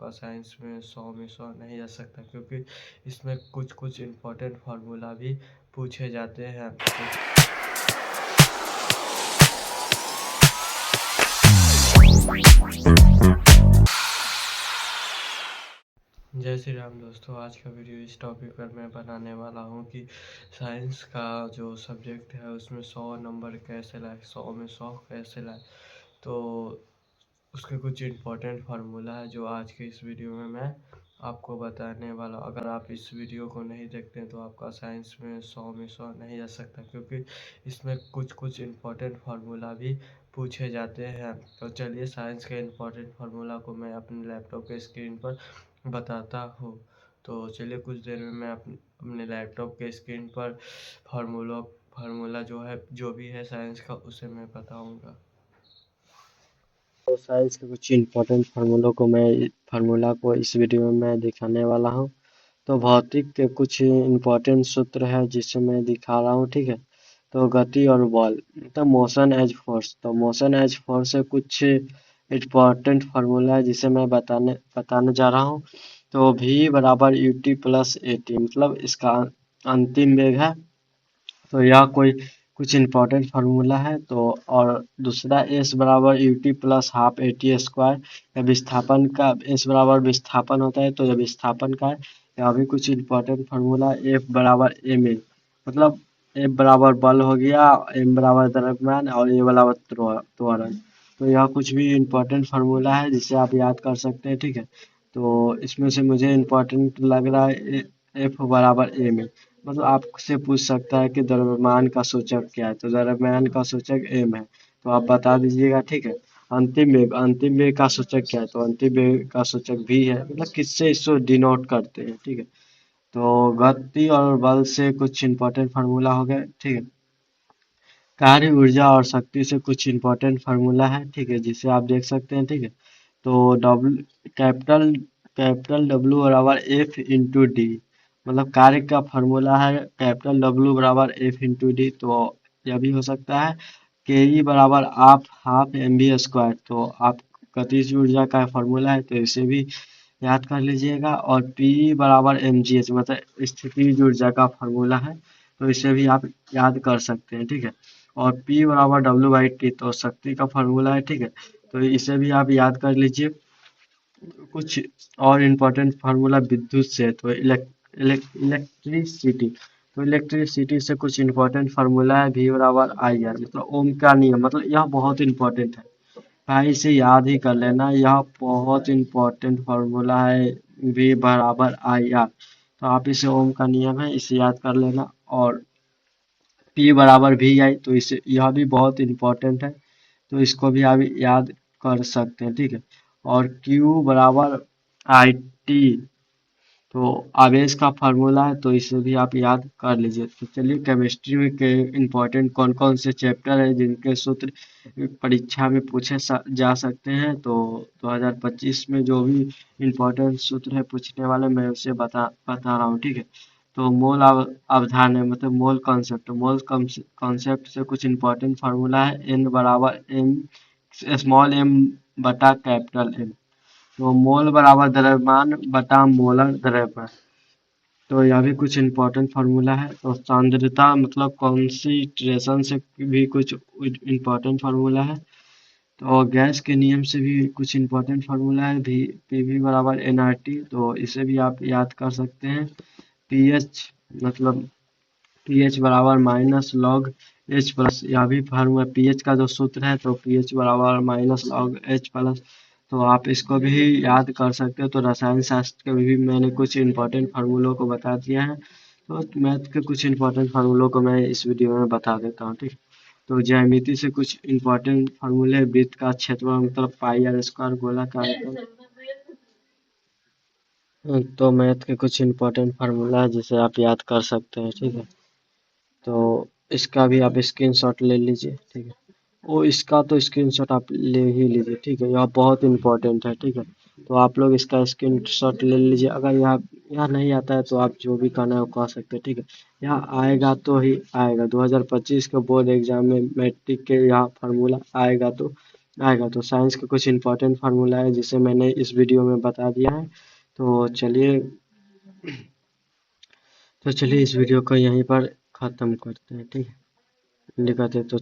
आपका साइंस में 100 में 100 नहीं आ सकता, क्योंकि इसमें कुछ कुछ इम्पोर्टेंट फार्मूला भी पूछे जाते हैं। जय श्री राम दोस्तों, आज का वीडियो इस टॉपिक पर मैं बनाने वाला हूं कि साइंस का जो सब्जेक्ट है उसमें 100 नंबर कैसे लाए, 100 में 100 कैसे लाए। तो उसके कुछ इम्पोर्टेंट फार्मूला है जो आज के इस वीडियो में मैं आपको बताने वाला हूँ। अगर आप इस वीडियो को नहीं देखते हैं तो आपका साइंस में 100 में 100 नहीं आ सकता, क्योंकि इसमें कुछ कुछ इम्पोर्टेंट फार्मूला भी पूछे जाते हैं। तो चलिए साइंस के इम्पोर्टेंट फार्मूला को मैं अपने लैपटॉप के स्क्रीन पर बताता हूँ। तो चलिए कुछ देर में मैं अपने लैपटॉप के स्क्रीन पर फार्मूला जो है, जो भी है साइंस का, उसे मैं बताऊँगा। तो साइंस के कुछ इम्पोर्टेंट फार्मूला को इस वीडियो में मैं दिखाने वाला हूँ। तो भौतिक के कुछ इम्पोर्टेंट सूत्र है जिसे मैं दिखा रहा हूँ, ठीक है। तो गति और बल, तो मोशन एज फोर्स, तो मोशन एज फोर्स से कुछ इम्पोर्टेंट फार्मूला है जिसे मैं बताने जा रहा हूँ। तो v बराबर U T plus A T, मतलब इसका अंतिम वेग है। तो यह कोई कुछ इम्पोर्टेंट फार्मूला है। तो और दूसरा एस बराबर U T plus half A T square, या विस्थापन का एस बराबर विस्थापन होता है, तो यह विस्थापन का है। यह भी कुछ इम्पोर्टेंट फार्मूला। एफ बराबर एम ए, मतलब एफ बराबर बल हो गया, एम बराबर द्रव्यमान और ए बराबर त्वरण। तो यह कुछ भी इम्पोर्टेंट फार्मूला है जिसे आप याद कर सकते हैं, ठीक है। तो इसमें से मुझे इम्पोर्टेंट लग रहा है एफ बराबर एम ए, मतलब आपसे पूछ सकता है कि द्रव्यमान का सूचक क्या है, तो द्रव्यमान का सूचक एम है, तो आप बता दीजिएगा, ठीक है। अंतिम वेग का सूचक क्या है, तो अंतिम वेग का सूचक भी है, मतलब किससे इसको डिनोट करते हैं, ठीक है। तो गति और बल से कुछ इंपॉर्टेंट फार्मूला हो गए, ठीक है। कार्य ऊर्जा और शक्ति से कुछ इंपॉर्टेंट फार्मूला है, ठीक है, जिसे आप देख सकते हैं, ठीक है। तो कैपिटल कैपिटल डब्ल्यू बराबर एफ इंटू डी, मतलब कार्य का फार्मूला है कैपिटल डब्ल्यू बराबर एफ इंटू डी। तो यह भी हो सकता है के ई बराबर आप हाफ एम बी स्क्वायर, तो आप गतिज ऊर्जा का फार्मूला है, तो इसे भी याद कर लीजिएगा। और पी बराबर एम जी एच, मतलब स्थितिज ऊर्जा का फार्मूला है, तो इसे भी आप याद कर सकते हैं, ठीक है। और P बराबर डब्ल्यू बाई टी, तो शक्ति का फार्मूला है, ठीक है। तो इसे भी आप याद कर लीजिए। कुछ और इम्पोर्टेंट फार्मूला विद्युत से, तो इलेक्ट्रिसिटी, तो इलेक्ट्रिसिटी से कुछ इम्पोर्टेंट फार्मूला है V बराबर आई आर, मतलब ओम का नियम, मतलब यह बहुत इंपॉर्टेंट है भाई, इसे याद ही कर लेना, यह बहुत इंपॉर्टेंट फार्मूला है। V बराबर आई आर, तो आप इसे ओम का नियम है, इसे याद कर लेना। और P बराबर वी आई, तो इसे यह भी बहुत इंपॉर्टेंट है, तो इसको भी आप याद कर सकते हैं, ठीक है। और Q बराबर आई टी, तो आवेश का फार्मूला है, तो इसे भी आप याद कर लीजिए। तो चलिए केमिस्ट्री में के इम्पोर्टेंट कौन कौन से चैप्टर है जिनके सूत्र परीक्षा में पूछे जा सकते हैं। तो 2025 में जो भी इम्पोर्टेंट सूत्र है पूछने वाले, मैं उसे बता रहा हूँ, ठीक है। तो अवधारणा, मतलब मोल कॉन्सेप्ट से कुछ इम्पोर्टेंट फार्मूला है। एन बराबर एम स्मॉल एम बटा कैपिटल एम, तो मोल बराबर द्रव्यमान बटा मोलर द्रव्यमान, तो यह भी कुछ इम्पोर्टेंट फार्मूला है। तो सांद्रता मतलब कॉन्सेंट्रेशन से भी कुछ इम्पोर्टेंट फार्मूला है। तो गैस के नियम से भी कुछ इम्पोर्टेंट फार्मूला है। पी वी बराबर एन आर टी, तो इसे भी आप याद कर सकते हैं। पी एच, मतलब पीएच बराबर माइनस लॉग एच प्लस, यह भी फार्मूला पीएच का जो सूत्र है, तो पीएच बराबर माइनस लॉग एच प्लस, तो आप इसको भी याद कर सकते हो। तो रसायन शास्त्र के भी मैंने कुछ इंपॉर्टेंट फार्मूलों को बता दिया है। तो मैथ के कुछ इंपॉर्टेंट फार्मूलों को मैं इस वीडियो में बता देता हूँ, ठीक। तो ज्यामिति से कुछ इंपॉर्टेंट फार्मूले, वृत्त का क्षेत्रफल मतलब पाई आर स्क्वायर, गोला का आयतन। तो मैथ के कुछ इंपॉर्टेंट फार्मूला है जिसे आप याद कर सकते हैं, ठीक है। तो इसका भी आप स्क्रीनशॉट ले लीजिए, ठीक है। वो इसका तो स्क्रीनशॉट आप ले ही लीजिए, ठीक है, यह बहुत इंपॉर्टेंट है, ठीक है। तो आप लोग इसका स्क्रीनशॉट ले लीजिए। अगर यहाँ नहीं आता है तो आप जो भी कहना है वो कह सकते हैं, ठीक है। यहाँ आएगा तो ही आएगा, 2025 के बोर्ड एग्जाम में मैट्रिक के यहाँ फार्मूला आएगा, तो आएगा। तो साइंस का कुछ इंपॉर्टेंट फार्मूला है जिसे मैंने इस वीडियो में बता दिया है। तो चलिए इस वीडियो को यहीं पर ख़त्म करते हैं, ठीक है। लिखा थे तो